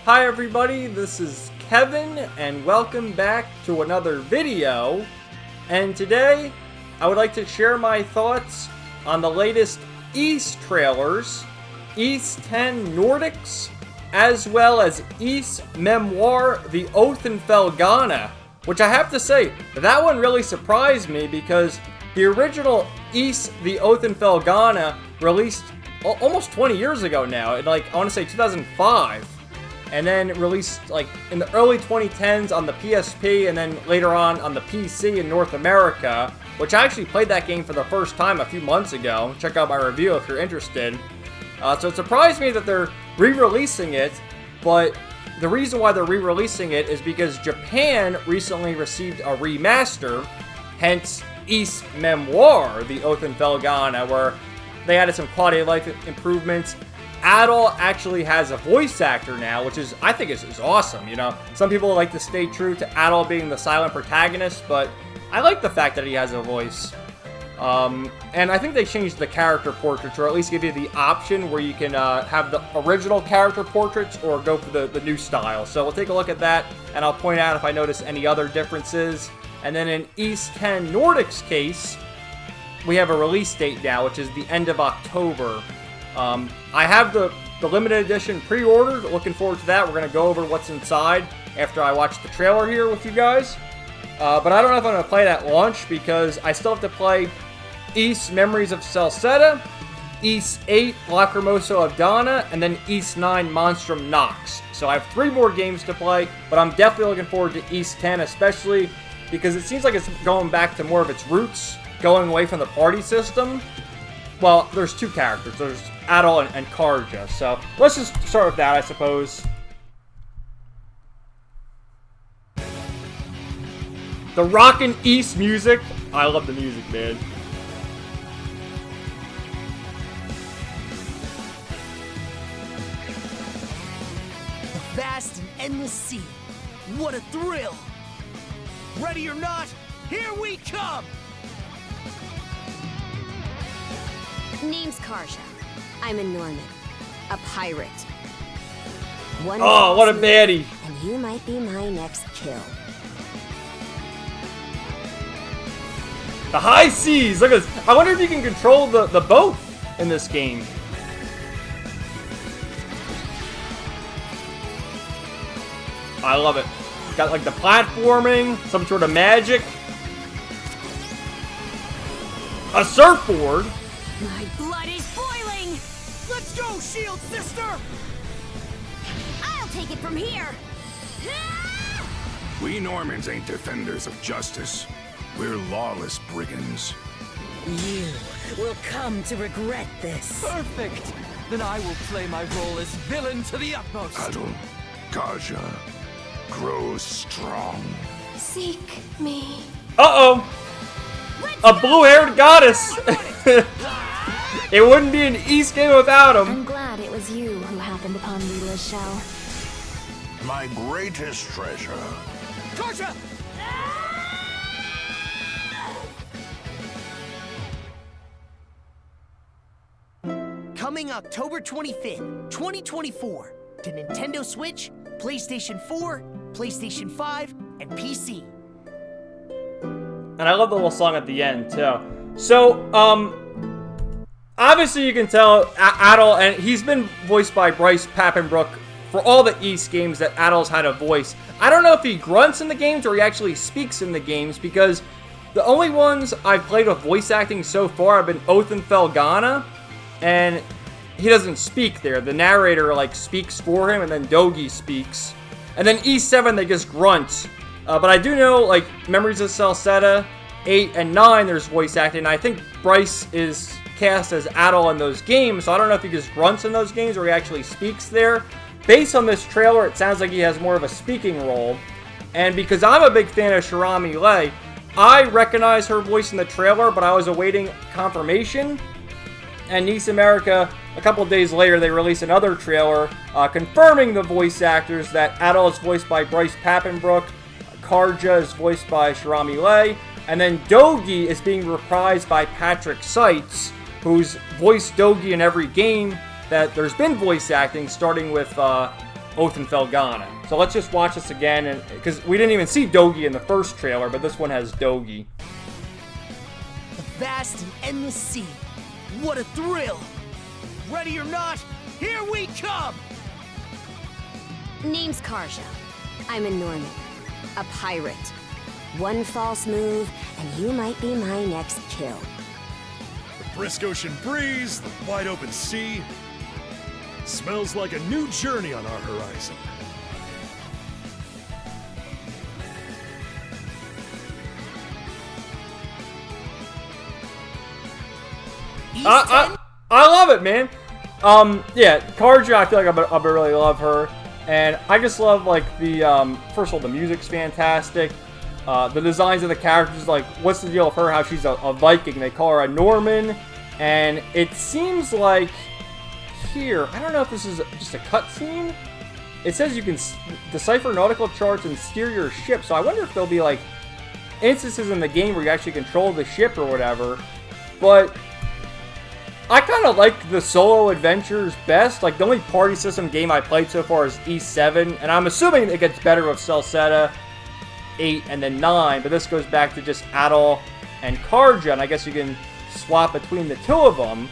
Hi everybody, this is Kevin, and welcome back to another video. And today, I would like to share my thoughts on the latest Ys trailers, Ys 10 Nordics, as well as Ys Memoire, The Oath in Felghana, which I have to say, that one really surprised me because the original Ys, The Oath in Felghana released almost 20 years ago now, I want to say 2005. And then released in the early 2010s on the PSP, and then later on the PC in North America, which I actually played that game for the first time a few months ago. Check out my review if you're interested. So it surprised me that they're re-releasing it, but the reason why they're re-releasing it is because Japan recently received a remaster, hence Ys Memoire, The Oath in Felghana, where they added some quality of life improvements. Adol actually has a voice actor now, which I think is awesome. You know, some people like to stay true to Adol being the silent protagonist, but I like the fact that he has a voice. And I think they changed the character portraits, or at least give you the option where you can have the original character portraits or go for the new style. So we'll take a look at that, and I'll point out if I notice any other differences. And then in Ys 10 Nordics case, we have a release date now, which is the end of October. I have the limited edition pre-ordered. Looking forward to that. We're going to go over what's inside after I watch the trailer here with you guys. But I don't know if I'm going to play it at launch because I still have to play Ys Memories of Celceta, Ys 8 Lacrimosa of Dana, and then Ys 9 Monstrum Nox. So I have 3 more games to play, but I'm definitely looking forward to Ys 10, especially because it seems like it's going back to more of its roots, going away from the party system. Well, there's 2 characters. There's Adol and Karja. So let's just start with that, I suppose. The rockin' Ys music. I love the music, man. The vast and endless sea. What a thrill! Ready or not, here we come! Name's Karja. I'm a Norman. A pirate. Oh, what a baddie! And you might be my next kill. The high seas! Look at this. I wonder if you can control the boat in this game. I love it. Got the platforming, some sort of magic. A surfboard. My blood is boiling! Let's go, Shield Sister! I'll take it from here! We Normans ain't defenders of justice. We're lawless brigands. You will come to regret this. Perfect! Then I will play my role as villain to the utmost. Adol, Karja, grow strong. Seek me. Uh-oh! A blue-haired goddess! It wouldn't be an Ys game without him. I'm glad it was you who happened upon Leela's shell. My greatest treasure. Karja! Coming October 25th, 2024 to Nintendo Switch, PlayStation 4, PlayStation 5, and PC. And I love the little song at the end, too. So, obviously you can tell Adol, and he's been voiced by Bryce Papenbrook for all the Ys games that Adol's had a voice. I don't know if he grunts in the games or he actually speaks in the games, because the only ones I've played with voice acting so far have been Oath in Felghana, and he doesn't speak there. The narrator, speaks for him, and then Dogi speaks. And then Ys 7, they just grunt. But I do know, Memories of Celceta, 8, and 9, there's voice acting. And I think Bryce is cast as Adol in those games, so I don't know if he just grunts in those games or he actually speaks there. Based on this trailer, it sounds like he has more of a speaking role. And because I'm a big fan of Shirami Lei, I recognize her voice in the trailer, but I was awaiting confirmation. And Ys America, a couple days later, they released another trailer confirming the voice actors that Adol is voiced by Bryce Papenbrook, Karja is voiced by Shirami Lei, and then Dogi is being reprised by Patrick Seitz, who's voiced Dogi in every game that there's been voice acting, starting with Oath in Felghana. So let's just watch this again, and because we didn't even see Dogi in the first trailer, but this one has Dogi. The vast and endless sea. What a thrill! Ready or not, here we come! Name's Karja. I'm a Norman, a pirate. One false move, and you might be my next kill. The brisk ocean breeze, the wide open sea. Smells like a new journey on our horizon. I love it, man. Yeah, Karja, I feel like I really love her. And I just love, like, the, first of all, the music's fantastic. The designs of the characters, like, what's the deal with her, how she's a Viking? They call her a Norman. And it seems like here, I don't know if this is just a cutscene. It says you can decipher nautical charts and steer your ship. So I wonder if there'll be, like, instances in the game where you actually control the ship or whatever. But I kind of like the solo adventures best. Like, the only party system game I played so far is E7. And I'm assuming it gets better with Celceta 8 and then 9. But this goes back to just Adol and Karja. And I guess you can swap between the two of them.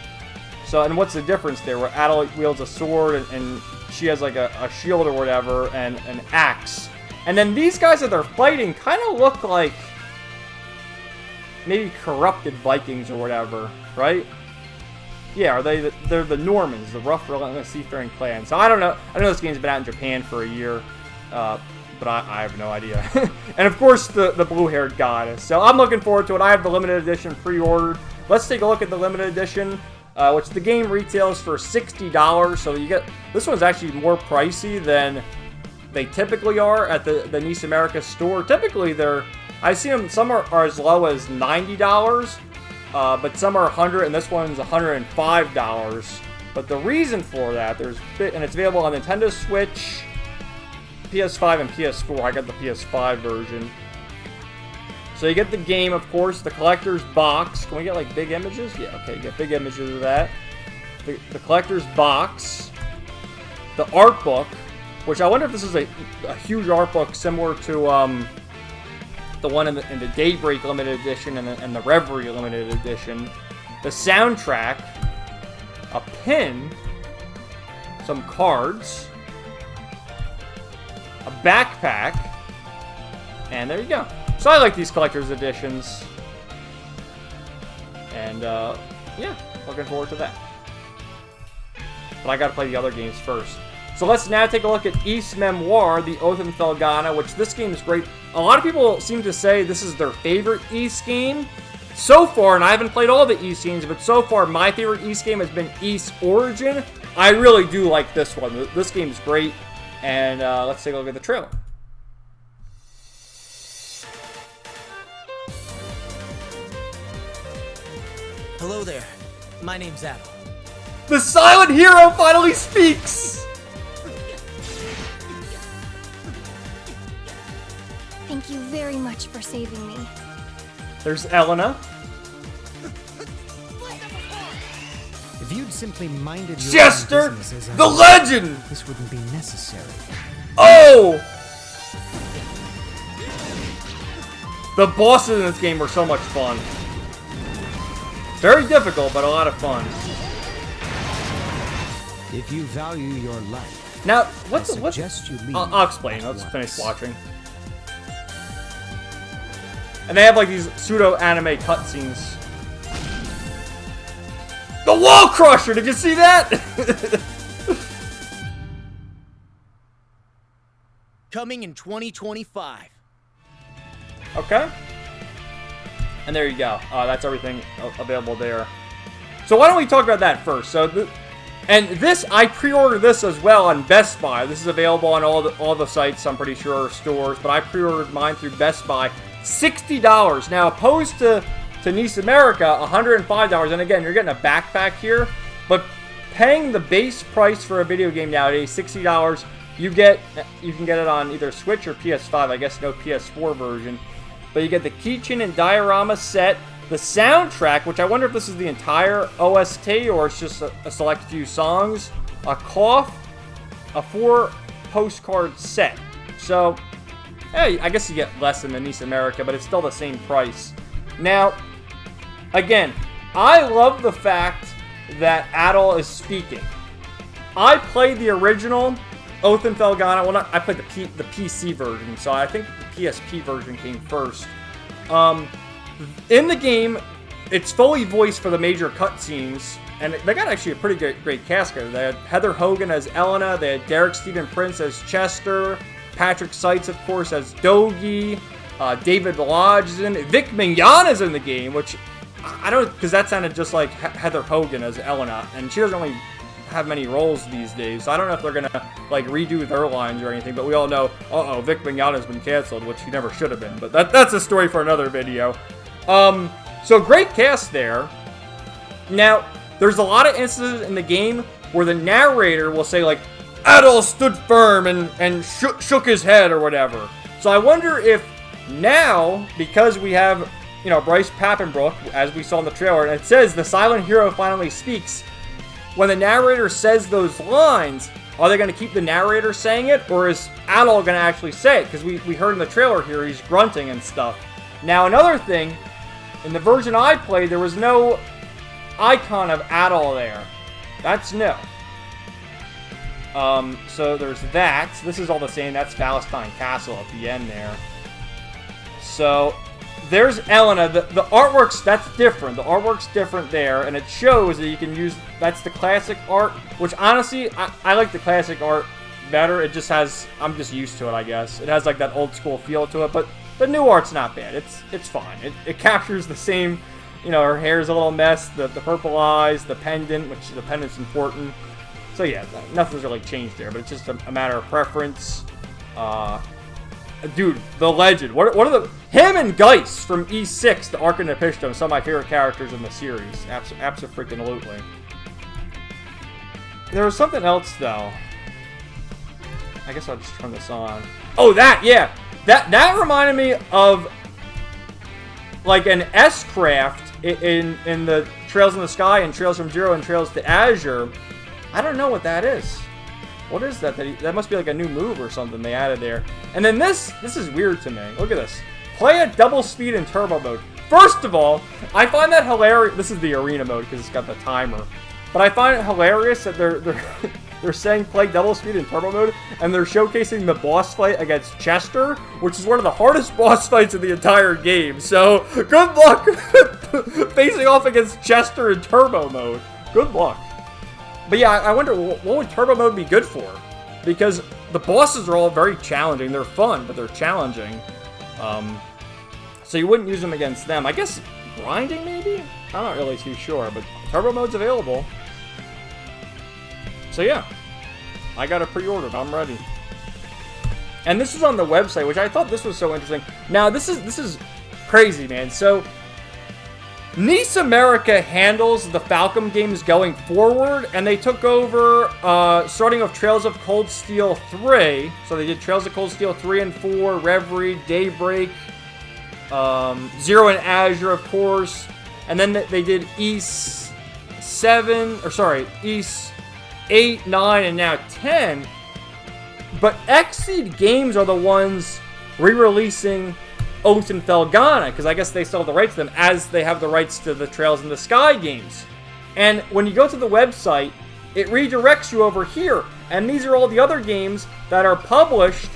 So, and what's the difference there? Where Adol wields a sword and she has like a shield or whatever and an axe. And then these guys that they're fighting kind of look like maybe corrupted Vikings or whatever, right? Yeah, they're the Normans, the rough, relentless seafaring clan. So I don't know. I know this game's been out in Japan for a year, but I have no idea. And of course, the blue-haired goddess. So I'm looking forward to it. I have the limited edition pre-ordered. Let's take a look at the limited edition, which the game retails for $60. So you get this one's actually more pricey than they typically are at the Nice America store. Typically, I've seen them. Some are as low as $90. But some are $100, and this one's $105. But the reason for that, and it's available on Nintendo Switch, PS5, and PS4. I got the PS5 version. So you get the game, of course, the collector's box. Can we get, like, big images? Yeah, okay, you get big images of that. The collector's box. The art book, which I wonder if this is a huge art book similar to, the one in the Daybreak Limited Edition and the Reverie Limited Edition. The soundtrack, a pin, some cards, a backpack, and there you go. So I like these collector's editions. And, yeah, looking forward to that. But I gotta play the other games first. So let's now take a look at Ys Memoire, the Oath in Felghana, which this game is great. A lot of people seem to say this is their favorite Ys game. So far, and I haven't played all the Ys games, but so far my favorite Ys game has been Ys Origin. I really do like this one. This game is great. And let's take a look at the trailer. Hello there. My name's Adol. The silent hero finally speaks! Thank you very much for saving me. There's Elena. If you'd simply minded your Chester, own business as the I- legend! this wouldn't be necessary. Oh! The bosses in this game were so much fun. Very difficult, but a lot of fun. If you value your life, Now, I suggest you leave. I'll explain. at Let's once. finish watching. And they have like these pseudo-anime cutscenes. The Wall Crusher! Did you see that? Coming in 2025. Okay. And there you go. That's everything available there. So why don't we talk about that first? So, and this, I pre-ordered this as well on Best Buy. This is available on all the sites, I'm pretty sure, stores. But I pre-ordered mine through Best Buy. $60. Now, opposed to Nice America, $105. And again, you're getting a backpack here. But paying the base price for a video game nowadays, $60, you can get it on either Switch or PS5. I guess no PS4 version. But you get the keychain and diorama set, the soundtrack, which I wonder if this is the entire OST or it's just a select few songs, a cloth, a postcard set. So, hey, I guess you get less than the NIS America, but it's still the same price. Now, again, I love the fact that Adol is speaking. I played the original Oath in Felghana. Well, I played the PC version, so I think the PSP version came first. In the game, it's fully voiced for the major cutscenes, and they got actually a pretty great cast here. They had Heather Hogan as Elena, they had Derek Stephen Prince as Chester, Patrick Seitz, of course, as Dogi, David Lodge is in it, Vic Mignogna is in the game, which I don't, because that sounded just like Heather Hogan as Elena, and she doesn't really have many roles these days, so I don't know if they're gonna like redo their lines or anything, but we all know, Vic Mignogna's been canceled, which he never should have been, but that's a story for another video. So great cast there. Now, there's a lot of instances in the game where the narrator will say like, Adol stood firm and shook his head or whatever. So I wonder if now, because we have, Bryce Papenbrook, as we saw in the trailer, and it says the silent hero finally speaks, when the narrator says those lines, are they going to keep the narrator saying it, or is Adol going to actually say it? Because we heard in the trailer here, he's grunting and stuff. Now, another thing, in the version I played, there was no icon of Adol there. That's new. So there's that. This is all the same. That's Palestine Castle at the end there. So there's Elena. The artwork's, that's different. The artwork's different there, and it shows that you can use, that's the classic art, which honestly, I like the classic art better. It just has, I'm just used to it, I guess. It has like that old school feel to it, but the new art's not bad. It's fine. It captures the same, her hair's a little mess, the purple eyes, the pendant, which the pendant's important. So yeah, nothing's really changed there, but it's just a matter of preference. Dude, the legend. What are him and Geist from E6, the Ark and the Pishtom, some of my favorite characters in the series. Abso-freaking-lutely. There was something else though. I guess I'll just turn this on. Oh, yeah. That reminded me of like an S-Craft in the Trails in the Sky and Trails from Zero and Trails to Azure. I don't know what that is. What is that? That must be like a new move or something they added there. And then this is weird to me. Look at this. Play at double speed in turbo mode. First of all, I find that hilarious. This is the arena mode because it's got the timer. But I find it hilarious that they're saying play double speed in turbo mode, and they're showcasing the boss fight against Chester, which is one of the hardest boss fights in the entire game. So good luck facing off against Chester in turbo mode. Good luck. But yeah, I wonder, what would turbo mode be good for? Because the bosses are all very challenging. They're fun, but they're challenging. So you wouldn't use them against them. I guess grinding, maybe? I'm not really too sure, but turbo mode's available. So yeah, I got it pre-ordered. I'm ready. And this is on the website, which I thought this was so interesting. Now, this is crazy, man. So NIS America handles the Falcom games going forward, and they took over, starting with Trails of Cold Steel 3. So they did Trails of Cold Steel 3 and 4, Reverie, Daybreak, Zero and Azure, of course. And then they did East 8, 9, and now 10. But Xseed Games are the ones re-releasing Oath and Felghana, because I guess they still have the rights to them, as they have the rights to the Trails in the Sky games. And when you go to the website, it redirects you over here, and these are all the other games that are published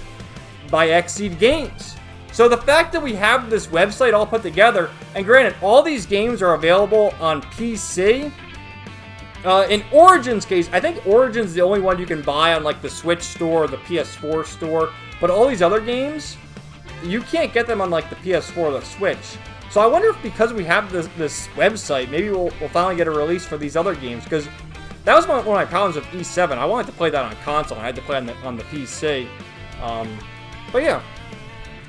by Xseed Games. So the fact that we have this website all put together, and granted, all these games are available on PC. In Origin's case, I think Origin's the only one you can buy on like the Switch store or the PS4 store, but all these other games, you can't get them on like the PS4 or the Switch. So I wonder if because we have this website, maybe we'll finally get a release for these other games, because that was one of my problems with E7. I wanted to play that on console, I had to play on the PC. But yeah.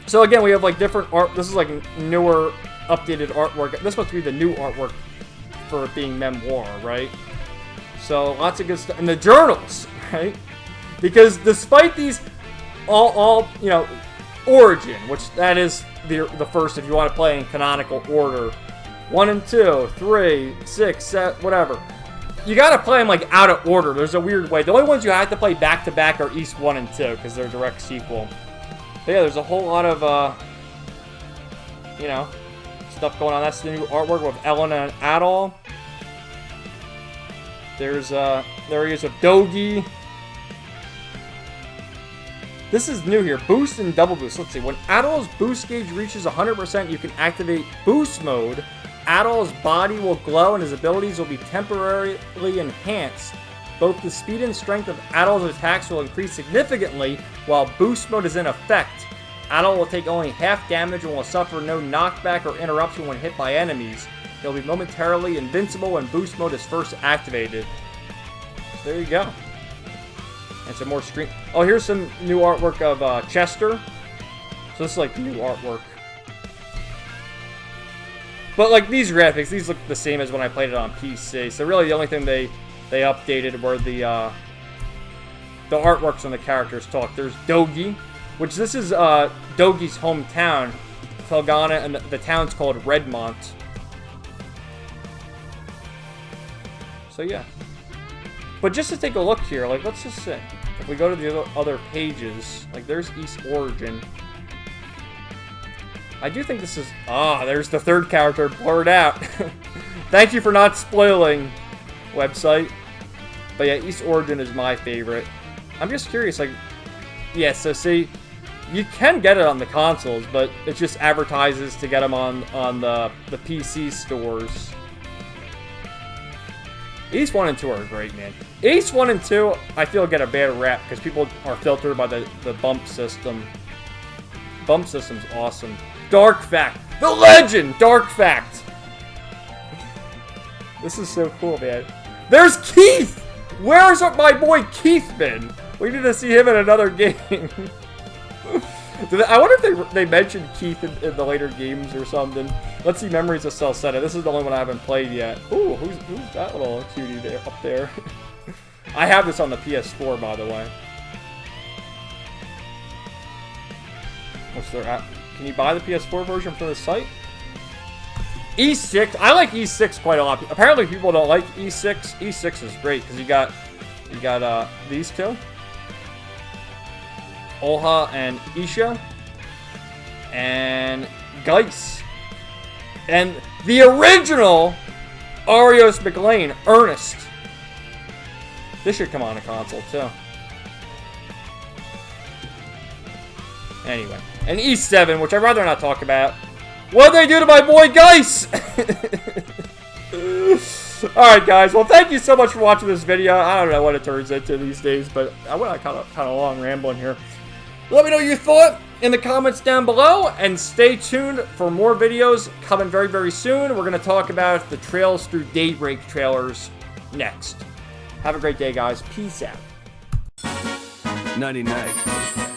So again, we have like different art. This is like newer, updated artwork. This must be the new artwork for it being Memoire, right? So lots of good stuff. And the journals, right? Because despite these all Origin, which that is the first if you want to play in canonical order. 1 and 2, 3, 6, 7, whatever. you gotta play them like out of order. There's a weird way. The only ones you have to play back to back are East 1 and 2 because they're direct sequel. But yeah, there's a whole lot of you know, stuff going on. That's the new artwork with Elena and Adol. There's there he is with Dogi. This is new here. Boost and double boost. Let's see. When Adol's boost gauge reaches 100%, you can activate boost mode. Adol's body will glow and his abilities will be temporarily enhanced. Both the speed and strength of Adol's attacks will increase significantly while boost mode is in effect. Adol will take only half damage and will suffer no knockback or interruption when hit by enemies. He'll be momentarily invincible when boost mode is first activated. So there you go. And some more screen. Oh, here's some new artwork of Chester. So this is like new artwork. But like these graphics, these look the same as when I played it on PC. So really the only thing they updated were the artworks on the characters talk. There's Dogi, which this is Dogi's hometown, Felghana, and the town's called Redmont. So yeah. But just to take a look here, like let's just say, if we go to the other pages, like there's East Origin. I do think this is... there's the third character blurred out. Thank you for not spoiling, website. But yeah, East Origin is my favorite. I'm just curious, like... Yeah, so see, you can get it on the consoles, but it just advertises to get them on the PC stores. East 1 and 2 are great, man. East 1 and 2, I feel get a bad rap because people are filtered by the bump system. Bump system's awesome. Dark Fact. The legend! Dark Fact. This is so cool, man. There's Keith! Where's my boy Keith been? We need to see him in another game. I wonder if they mentioned Keith in the later games or something. Let's see Memories of Celceta. This is the only one I haven't played yet. Ooh, who's that little cutie there up there? I have this on the PS4, by the way. What's their app? Can you buy the PS4 version from the site? E6. I like E6 quite a lot. Apparently people don't like E6. E6 is great because you got these two. Olha and Isha. And Geis. And the original Arios McLean, Ernest. This should come on a console too. Anyway. And E7, which I'd rather not talk about. What'd they do to my boy Geis? Alright guys, well thank you so much for watching this video. I don't know what it turns into these days, but I went on kind of long rambling here. Let me know your thought in the comments down below, and stay tuned for more videos coming very, very soon. We're going to talk about the Trails Through Daybreak trailers next. Have a great day, guys. Peace out. Nighty-night.